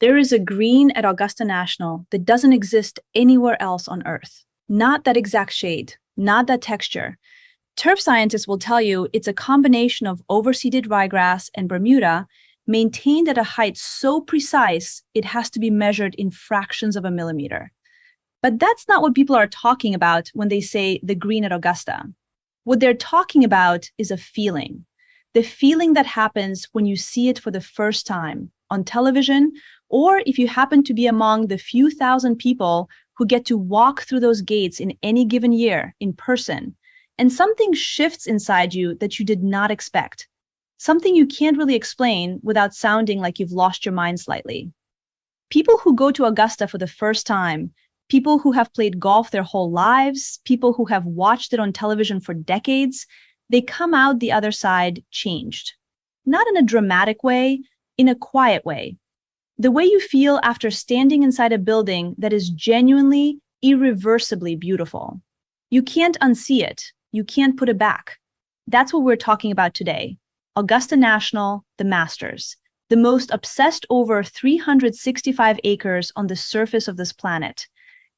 There is a green at Augusta National that doesn't exist anywhere else on Earth. Not that exact shade, not that texture. Turf scientists will tell you it's a combination of overseeded ryegrass and Bermuda maintained at a height so precise it has to be measured in fractions of a millimeter. But that's not what people are talking about when they say the green at Augusta. What they're talking about is a feeling. The feeling that happens when you see it for the first time on television, or if you happen to be among the few thousand people who get to walk through those gates in any given year in person, and something shifts inside you that you did not expect. Something you can't really explain without sounding like you've lost your mind slightly. People who go to Augusta for the first time, people who have played golf their whole lives, people who have watched it on television for decades, they come out the other side changed. Not in a dramatic way, in a quiet way. The way you feel after standing inside a building that is genuinely, irreversibly beautiful. You can't unsee it. You can't put it back. That's what we're talking about today. Augusta National, the Masters, the most obsessed over 365 acres on the surface of this planet.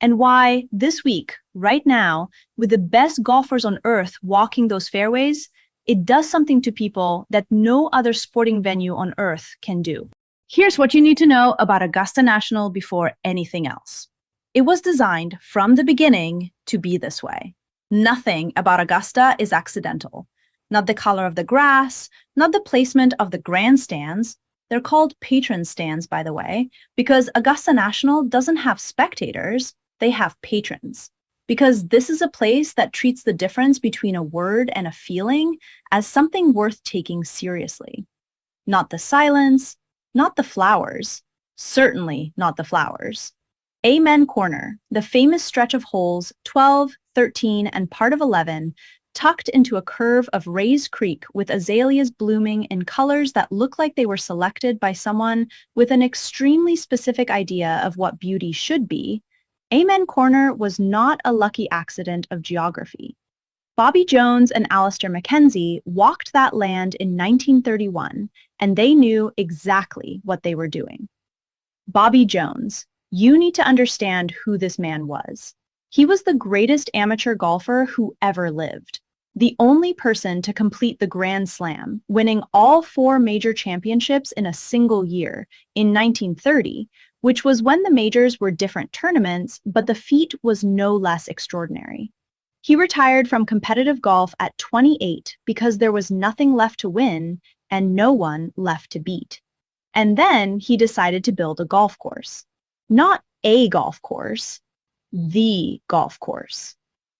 And why this week, right now, with the best golfers on earth walking those fairways, it does something to people that no other sporting venue on earth can do. Here's what you need to know about Augusta National before anything else. It was designed from the beginning to be this way. Nothing about Augusta is accidental. Not the color of the grass, not the placement of the grandstands. They're called patron stands, by the way, because Augusta National doesn't have spectators, they have patrons. Because this is a place that treats the difference between a word and a feeling as something worth taking seriously. Not the silence, not the flowers, certainly not the flowers. Amen Corner, the famous stretch of holes 12, 13, and part of 11, tucked into a curve of Rays Creek with azaleas blooming in colors that look like they were selected by someone with an extremely specific idea of what beauty should be, Amen Corner was not a lucky accident of geography. Bobby Jones and Alister MacKenzie walked that land in 1931, and they knew exactly what they were doing. Bobby Jones, you need to understand who this man was. He was the greatest amateur golfer who ever lived. The only person to complete the Grand Slam, winning all 4 major championships in a single year in 1930, which was when the majors were different tournaments, but the feat was no less extraordinary. He retired from competitive golf at 28 because there was nothing left to win and no one left to beat. And then he decided to build a golf course. Not a golf course, the golf course.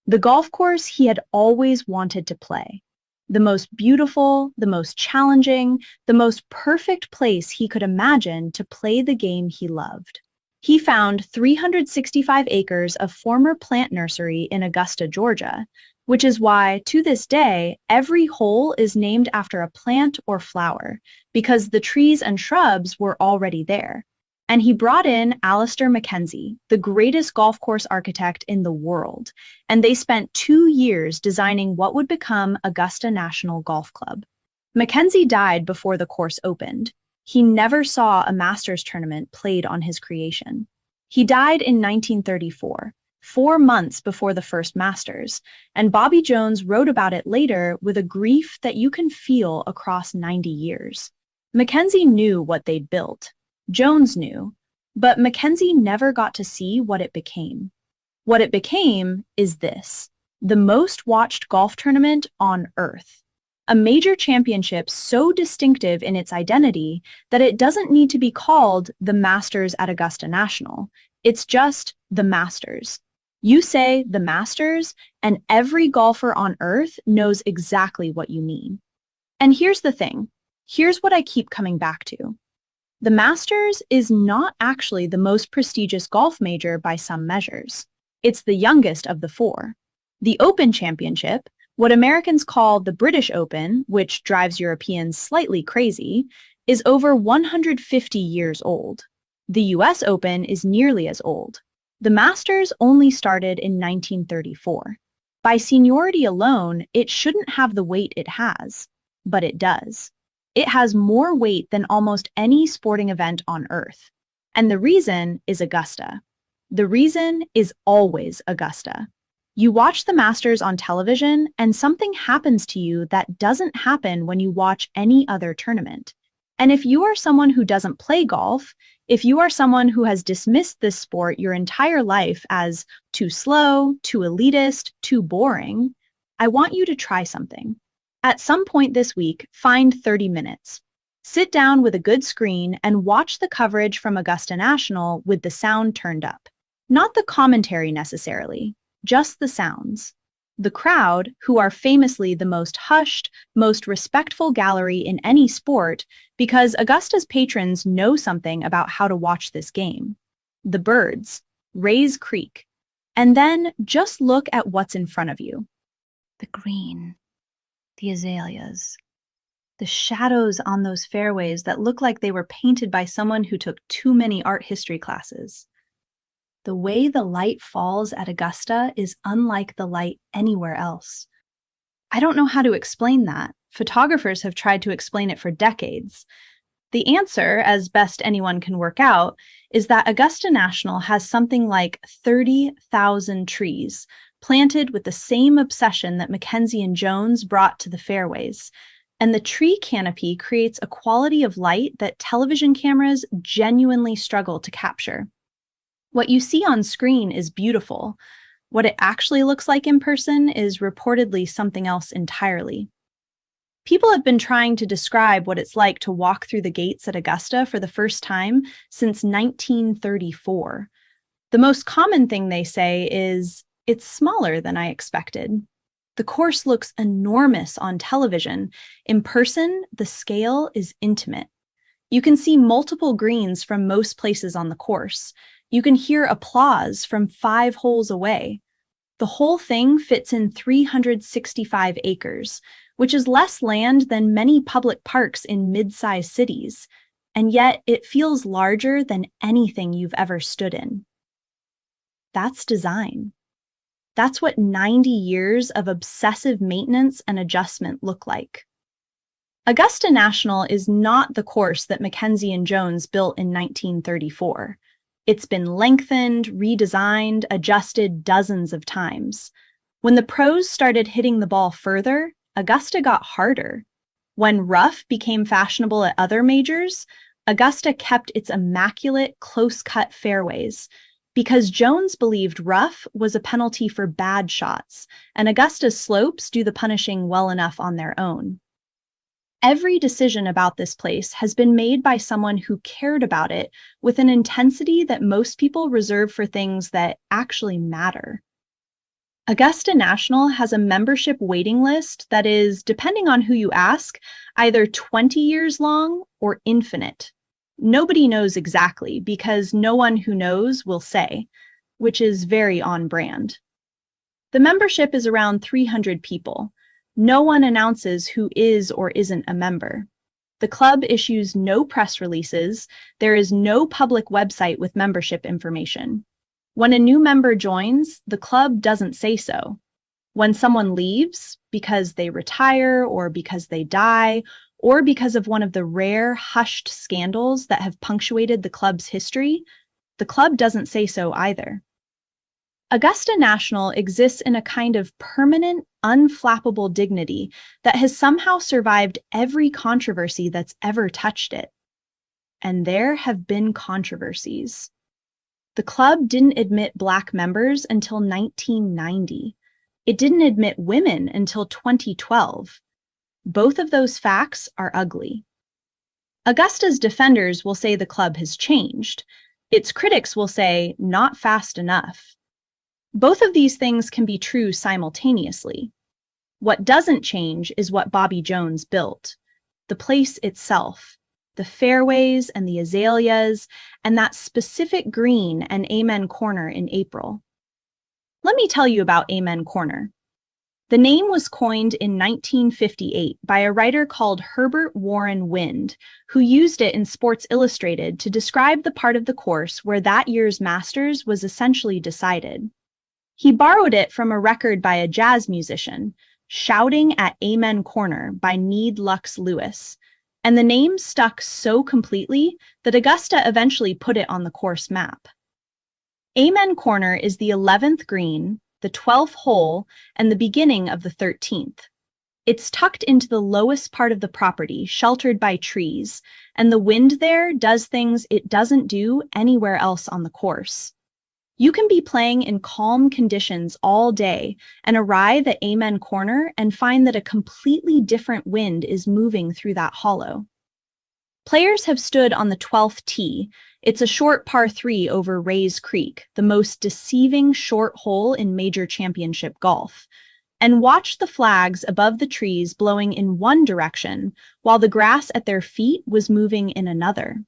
The golf course he had always wanted to play. The most beautiful, the most challenging, the most perfect place he could imagine to play the game he loved. He found 365 acres of former plant nursery in Augusta, Georgia, which is why, to this day, every hole is named after a plant or flower, because the trees and shrubs were already there. And he brought in Alister MacKenzie, the greatest golf course architect in the world, and they spent 2 years designing what would become Augusta National Golf Club. MacKenzie died before the course opened. He never saw a Masters tournament played on his creation. He died in 1934, 4 months before the first Masters, and Bobby Jones wrote about it later with a grief that you can feel across 90 years. MacKenzie knew what they'd built. Jones knew, but MacKenzie never got to see what it became. What it became is this: the most watched golf tournament on Earth. A major championship so distinctive in its identity that it doesn't need to be called the Masters at Augusta National. It's just the Masters. You say the Masters, and every golfer on Earth knows exactly what you mean. And here's the thing. Here's what I keep coming back to. The Masters is not actually the most prestigious golf major by some measures. It's the youngest of the 4. The Open Championship, what Americans call the British Open, which drives Europeans slightly crazy, is over 150 years old. The US Open is nearly as old. The Masters only started in 1934. By seniority alone, it shouldn't have the weight it has, but it does. It has more weight than almost any sporting event on Earth. And the reason is Augusta. The reason is always Augusta. You watch the Masters on television, and something happens to you that doesn't happen when you watch any other tournament. And if you are someone who doesn't play golf, if you are someone who has dismissed this sport your entire life as too slow, too elitist, too boring, I want you to try something. At some point this week, find 30 minutes. Sit down with a good screen and watch the coverage from Augusta National with the sound turned up. Not the commentary necessarily, just the sounds. The crowd, who are famously the most hushed, most respectful gallery in any sport, because Augusta's patrons know something about how to watch this game. The birds, Rays Creek. And then just look at what's in front of you. The green, the azaleas, the shadows on those fairways that look like they were painted by someone who took too many art history classes. The way the light falls at Augusta is unlike the light anywhere else. I don't know how to explain that. Photographers have tried to explain it for decades. The answer, as best anyone can work out, is that Augusta National has something like 30,000 trees planted with the same obsession that MacKenzie and Jones brought to the fairways. And the tree canopy creates a quality of light that television cameras genuinely struggle to capture. What you see on screen is beautiful. What it actually looks like in person is reportedly something else entirely. People have been trying to describe what it's like to walk through the gates at Augusta for the first time since 1934. The most common thing they say is, "It's smaller than I expected." The course looks enormous on television. In person, the scale is intimate. You can see multiple greens from most places on the course. You can hear applause from 5 holes away. The whole thing fits in 365 acres, which is less land than many public parks in mid-sized cities, and yet it feels larger than anything you've ever stood in. That's design. That's what 90 years of obsessive maintenance and adjustment look like. Augusta National is not the course that MacKenzie and Jones built in 1934. It's been lengthened, redesigned, adjusted dozens of times. When the pros started hitting the ball further, Augusta got harder. When rough became fashionable at other majors, Augusta kept its immaculate, close-cut fairways, because Jones believed rough was a penalty for bad shots, and Augusta's slopes do the punishing well enough on their own. Every decision about this place has been made by someone who cared about it with an intensity that most people reserve for things that actually matter. Augusta National has a membership waiting list that is, depending on who you ask, either 20 years long or infinite. Nobody knows exactly because no one who knows will say, which is very on brand. The membership is around 300 people. No one announces who is or isn't a member. The club issues no press releases. There is no public website with membership information. When a new member joins, the club doesn't say so. When someone leaves, because they retire or because they die, or because of one of the rare hushed scandals that have punctuated the club's history, the club doesn't say so either. Augusta National exists in a kind of permanent, unflappable dignity that has somehow survived every controversy that's ever touched it. And there have been controversies. The club didn't admit Black members until 1990. It didn't admit women until 2012. Both of those facts are ugly. Augusta's defenders will say the club has changed. Its critics will say, not fast enough. Both of these things can be true simultaneously. What doesn't change is what Bobby Jones built. The place itself, the fairways and the azaleas, and that specific green and Amen Corner in April. Let me tell you about Amen Corner. The name was coined in 1958 by a writer called Herbert Warren Wind, who used it in Sports Illustrated to describe the part of the course where that year's Masters was essentially decided. He borrowed it from a record by a jazz musician, Shouting at Amen Corner by Need Lux Lewis. And the name stuck so completely that Augusta eventually put it on the course map. Amen Corner is the 11th green, the 12th hole, and the beginning of the 13th. It's tucked into the lowest part of the property, sheltered by trees, and the wind there does things it doesn't do anywhere else on the course. You can be playing in calm conditions all day and arrive at Amen Corner and find that a completely different wind is moving through that hollow. Players have stood on the 12th tee. It's a short par 3 over Rays Creek, the most deceiving short hole in major championship golf, and watched the flags above the trees blowing in one direction while the grass at their feet was moving in another.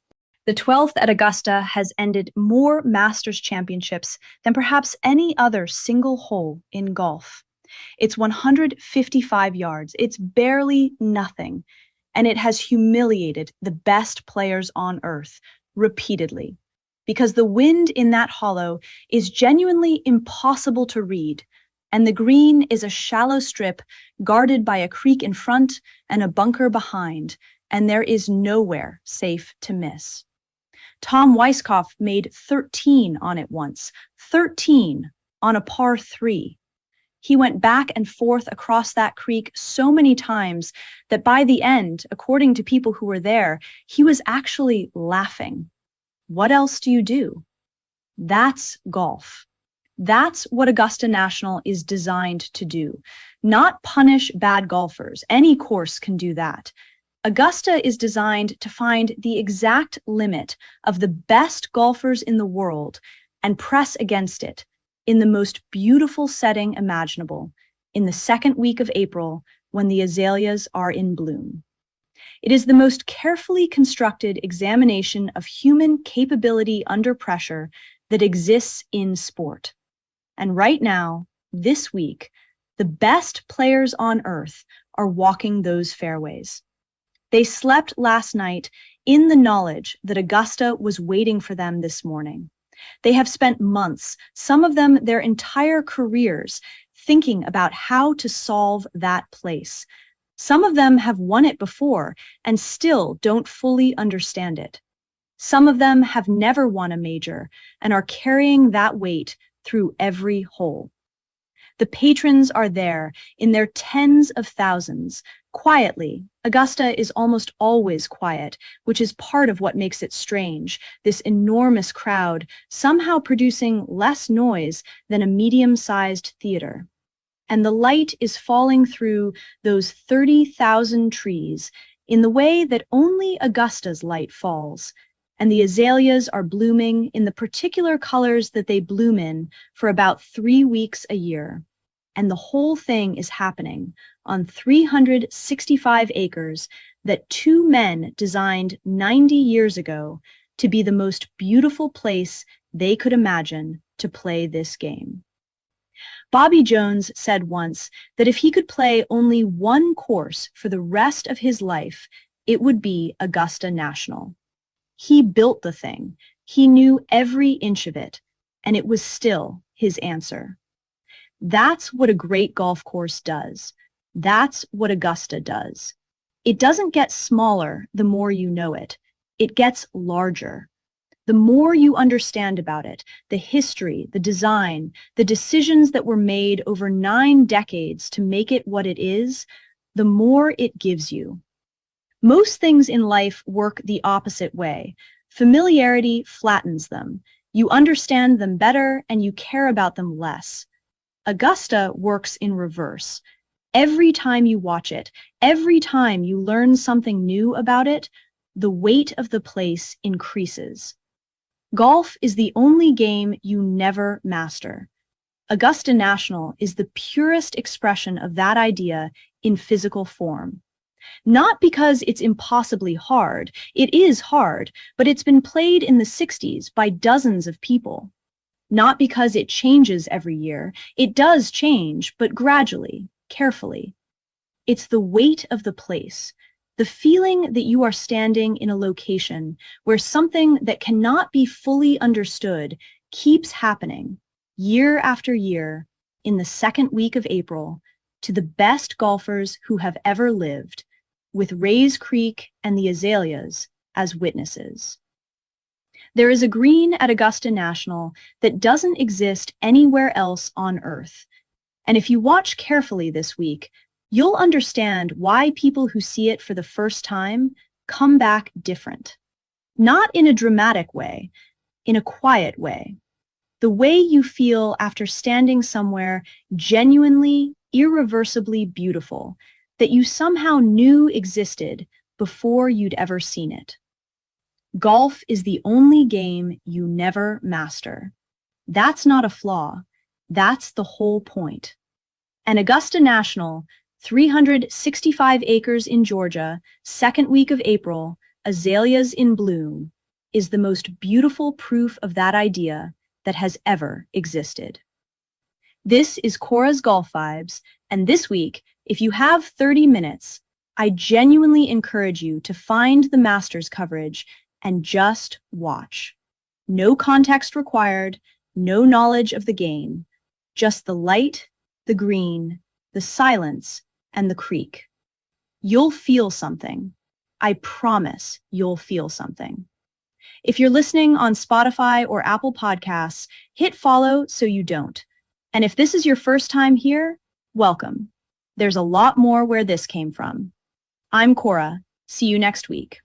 The 12th at Augusta has ended more Masters championships than perhaps any other single hole in golf. It's 155 yards. It's barely nothing. And it has humiliated the best players on earth repeatedly, because the wind in that hollow is genuinely impossible to read, and the green is a shallow strip guarded by a creek in front and a bunker behind, and there is nowhere safe to miss. Tom Weiskopf made 13 on it once, 13 on a par 3. He went back and forth across that creek so many times that by the end, according to people who were there, he was actually laughing. What else do you do? That's golf. That's what Augusta National is designed to do. Not punish bad golfers. Any course can do that. Augusta is designed to find the exact limit of the best golfers in the world and press against it in the most beautiful setting imaginable, in the second week of April, when the azaleas are in bloom. It is the most carefully constructed examination of human capability under pressure that exists in sport. And right now, this week, the best players on earth are walking those fairways. They slept last night in the knowledge that Augusta was waiting for them this morning. They have spent months, some of them their entire careers, thinking about how to solve that place. Some of them have won it before and still don't fully understand it. Some of them have never won a major and are carrying that weight through every hole. The patrons are there in their tens of thousands. Quietly, Augusta is almost always quiet, which is part of what makes it strange, this enormous crowd somehow producing less noise than a medium-sized theater. And the light is falling through those 30,000 trees in the way that only Augusta's light falls, and the azaleas are blooming in the particular colors that they bloom in for about 3 weeks a year. And the whole thing is happening on 365 acres that 2 men designed 90 years ago to be the most beautiful place they could imagine to play this game. Bobby Jones said once that if he could play only one course for the rest of his life, it would be Augusta National. He built the thing. He knew every inch of it, and it was still his answer. That's what a great golf course does. That's what Augusta does. It doesn't get smaller the more you know it. It gets larger. The more you understand about it, the history, the design, the decisions that were made over 9 decades to make it what it is, the more it gives you. Most things in life work the opposite way. Familiarity flattens them. You understand them better and you care about them less. Augusta works in reverse. Every time you watch it, every time you learn something new about it, the weight of the place increases. Golf is the only game you never master. Augusta National is the purest expression of that idea in physical form. Not because it's impossibly hard. It is hard, but it's been played in the 60s by dozens of people. Not because it changes every year. It does change, but gradually, carefully. It's the weight of the place, the feeling that you are standing in a location where something that cannot be fully understood keeps happening year after year in the second week of April to the best golfers who have ever lived, with Rays Creek and the azaleas as witnesses. There is a green at Augusta National that doesn't exist anywhere else on Earth. And if you watch carefully this week, you'll understand why people who see it for the first time come back different. Not in a dramatic way, in a quiet way. The way you feel after standing somewhere genuinely, irreversibly beautiful that you somehow knew existed before you'd ever seen it. Golf is the only game you never master. That's not a flaw. That's the whole point. And Augusta National, 365 acres in Georgia, second week of April, azaleas in bloom, is the most beautiful proof of that idea that has ever existed. This is Kora's Golf Vibes, and this week, if you have 30 minutes, I genuinely encourage you to find the Masters coverage and just watch. No context required, no knowledge of the game, just the light, the green, the silence, and the creek. You'll feel something. I promise you'll feel something. If you're listening on Spotify or Apple Podcasts, hit follow so you don't. And if this is your first time here, welcome. There's a lot more where this came from. I'm Kora. See you next week.